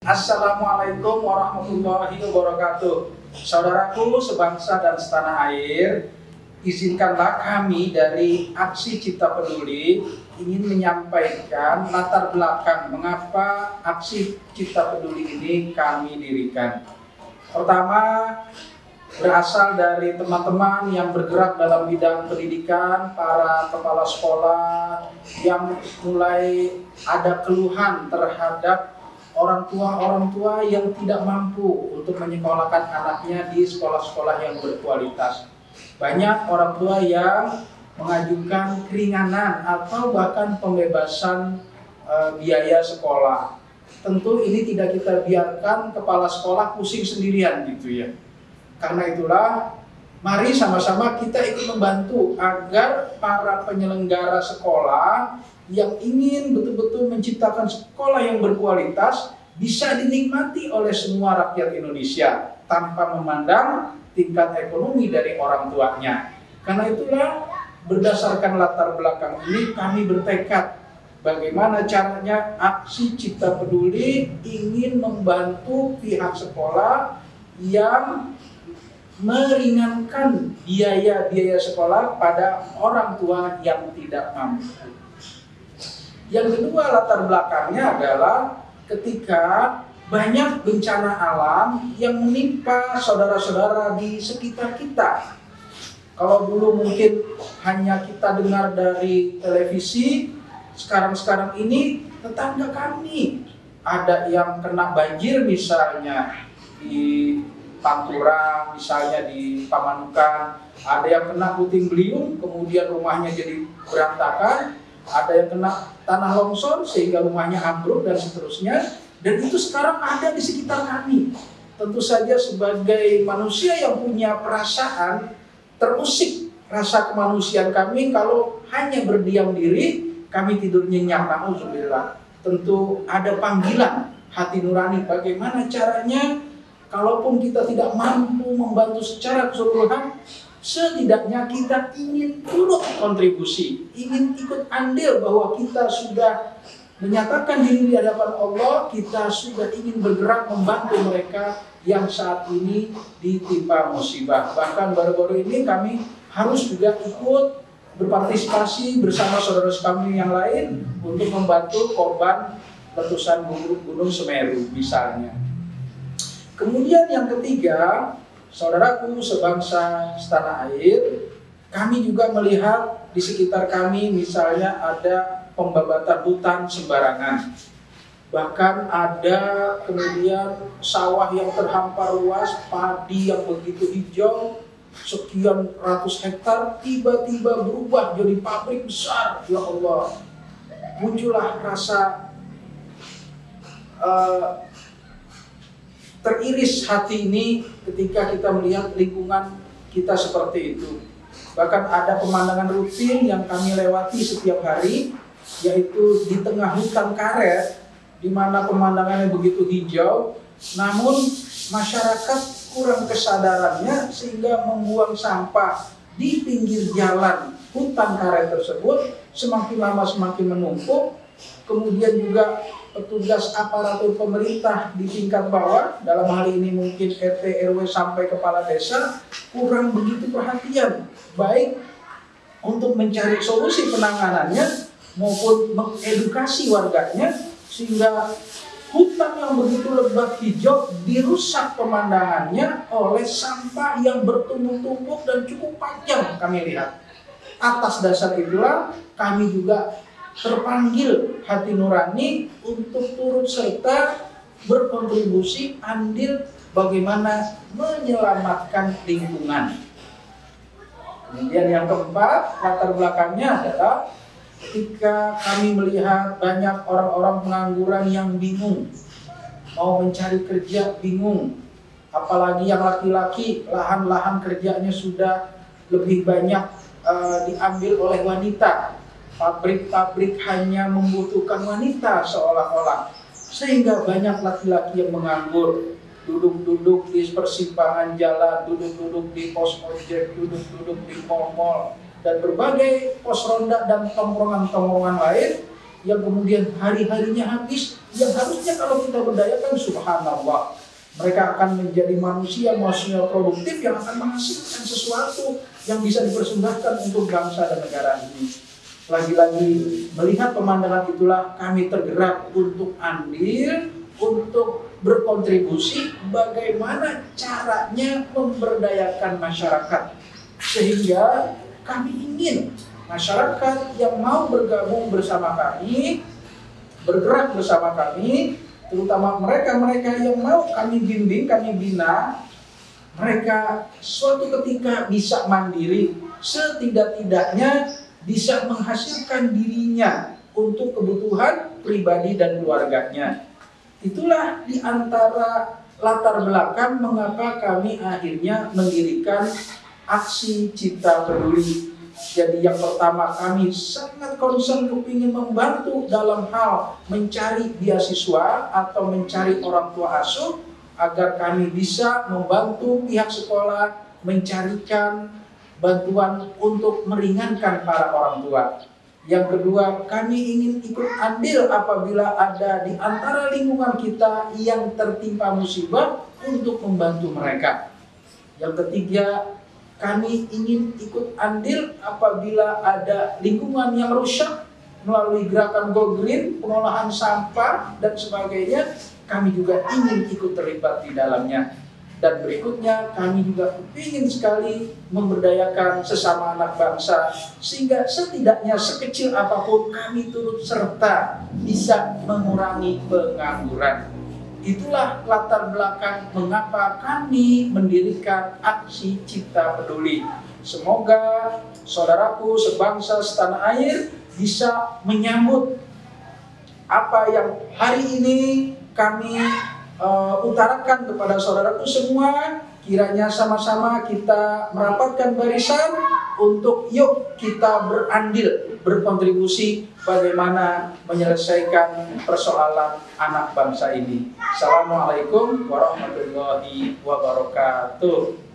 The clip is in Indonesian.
Assalamualaikum warahmatullahi wabarakatuh. Saudaraku sebangsa dan setanah air, izinkanlah kami dari Aksi Cipta Peduli ingin menyampaikan latar belakang mengapa Aksi Cipta Peduli ini kami dirikan. Pertama, berasal dari teman-teman yang bergerak dalam bidang pendidikan, para kepala sekolah yang mulai ada keluhan terhadap orang tua yang tidak mampu untuk menyekolahkan anaknya di sekolah-sekolah yang berkualitas. Banyak orang tua yang mengajukan keringanan atau bahkan pembebasan biaya sekolah. Tentu ini tidak kita biarkan kepala sekolah pusing sendirian gitu ya. Karena itulah mari sama-sama kita ikut membantu agar para penyelenggara sekolah yang ingin betul-betul menciptakan sekolah yang berkualitas bisa dinikmati oleh semua rakyat Indonesia tanpa memandang tingkat ekonomi dari orang tuanya. Karena itulah berdasarkan latar belakang ini kami bertekad bagaimana caranya Aksi Cipta Peduli ingin membantu pihak sekolah yang meringankan biaya sekolah pada orang tua yang tidak mampu. Yang kedua latar belakangnya adalah ketika banyak bencana alam yang menimpa saudara-saudara di sekitar kita. Kalau dulu mungkin hanya kita dengar dari televisi, sekarang ini tetangga kami ada yang kena banjir misalnya di Pantura, misalnya di Pamanukan, ada yang kena puting beliung kemudian rumahnya jadi berantakan, ada yang kena tanah longsor sehingga rumahnya ambruk dan seterusnya, dan itu sekarang ada di sekitar kami. Tentu saja sebagai manusia yang punya perasaan, terusik rasa kemanusiaan kami kalau hanya berdiam diri, kami tidur nyenyak, na'udzubillah. Tentu ada panggilan hati nurani, bagaimana caranya kalaupun kita tidak mampu membantu secara keseluruhan, setidaknya kita ingin turut kontribusi, ingin ikut andil bahwa kita sudah menyatakan diri di hadapan Allah, kita sudah ingin bergerak membantu mereka yang saat ini ditimpa musibah. Bahkan baru-baru ini kami harus juga ikut berpartisipasi bersama saudara kami yang lain untuk membantu korban letusan Gunung Semeru misalnya. Kemudian yang ketiga, saudaraku sebangsa setanah air, kami juga melihat di sekitar kami misalnya ada pembabatan hutan sembarangan. Bahkan ada kemudian sawah yang terhampar luas, padi yang begitu hijau, sekian ratus hektar tiba-tiba berubah jadi pabrik besar. Ya Allah, muncullah rasa teriris hati ini ketika kita melihat lingkungan kita seperti itu. Bahkan ada pemandangan rutin yang kami lewati setiap hari, yaitu di tengah hutan karet, di mana pemandangannya begitu hijau, namun masyarakat kurang kesadarannya sehingga membuang sampah di pinggir jalan hutan karet tersebut, semakin lama semakin menumpuk. Kemudian juga petugas aparatur pemerintah di tingkat bawah, dalam hal ini mungkin RT RW sampai kepala desa, kurang begitu perhatian, baik untuk mencari solusi penanganannya maupun mengedukasi warganya, sehingga hutan yang begitu lebat hijau dirusak pemandangannya oleh sampah yang bertumpuk-tumpuk dan cukup panjang kami lihat. Atas dasar itulah kami juga terpanggil hati nurani untuk turut serta berkontribusi andil bagaimana menyelamatkan lingkungan. Kemudian yang keempat, latar belakangnya adalah ketika kami melihat banyak orang-orang pengangguran yang bingung, mau mencari kerja bingung, apalagi yang laki-laki lahan-lahan kerjanya sudah lebih banyak diambil oleh wanita. Pabrik-pabrik hanya membutuhkan wanita seolah-olah, sehingga banyak laki-laki yang menganggur, duduk-duduk di persimpangan jalan, duduk-duduk di pos ojek, duduk-duduk di mall-mall, dan berbagai pos ronda dan tongkrongan-tongkrongan lain yang kemudian hari-harinya habis, yang harusnya kalau kita berdayakan, subhanallah, mereka akan menjadi manusia produktif yang akan menghasilkan sesuatu yang bisa dipersembahkan untuk bangsa dan negara ini. Lagi-lagi melihat pemandangan itulah kami tergerak untuk andil, untuk berkontribusi bagaimana caranya memberdayakan masyarakat. Sehingga kami ingin masyarakat yang mau bergabung bersama kami, bergerak bersama kami, terutama mereka-mereka yang mau kami bimbing, kami bina, mereka suatu ketika bisa mandiri, setidak-tidaknya bisa menghasilkan dirinya untuk kebutuhan pribadi dan keluarganya. Itulah di antara latar belakang mengapa kami akhirnya mendirikan Aksi Cipta Peduli. Jadi yang pertama, kami sangat concern kepingin membantu dalam hal mencari beasiswa atau mencari orang tua asuh agar kami bisa membantu pihak sekolah mencarikan bantuan untuk meringankan para orang tua. Yang kedua, kami ingin ikut andil apabila ada di antara lingkungan kita yang tertimpa musibah untuk membantu mereka. Yang ketiga, kami ingin ikut andil apabila ada lingkungan yang rusak melalui gerakan Go Green, pengolahan sampah dan sebagainya. Kami juga ingin ikut terlibat di dalamnya. Dan berikutnya, kami juga ingin sekali memberdayakan sesama anak bangsa sehingga setidaknya sekecil apapun kami turut serta bisa mengurangi pengangguran. Itulah latar belakang mengapa kami mendirikan Aksi Cipta Peduli. Semoga saudaraku sebangsa setanah air bisa menyambut apa yang hari ini kami utarakan kepada saudaraku semua. Kiranya sama-sama kita merapatkan barisan untuk yuk kita berandil, berkontribusi bagaimana menyelesaikan persoalan anak bangsa ini. Assalamualaikum warahmatullahi wabarakatuh.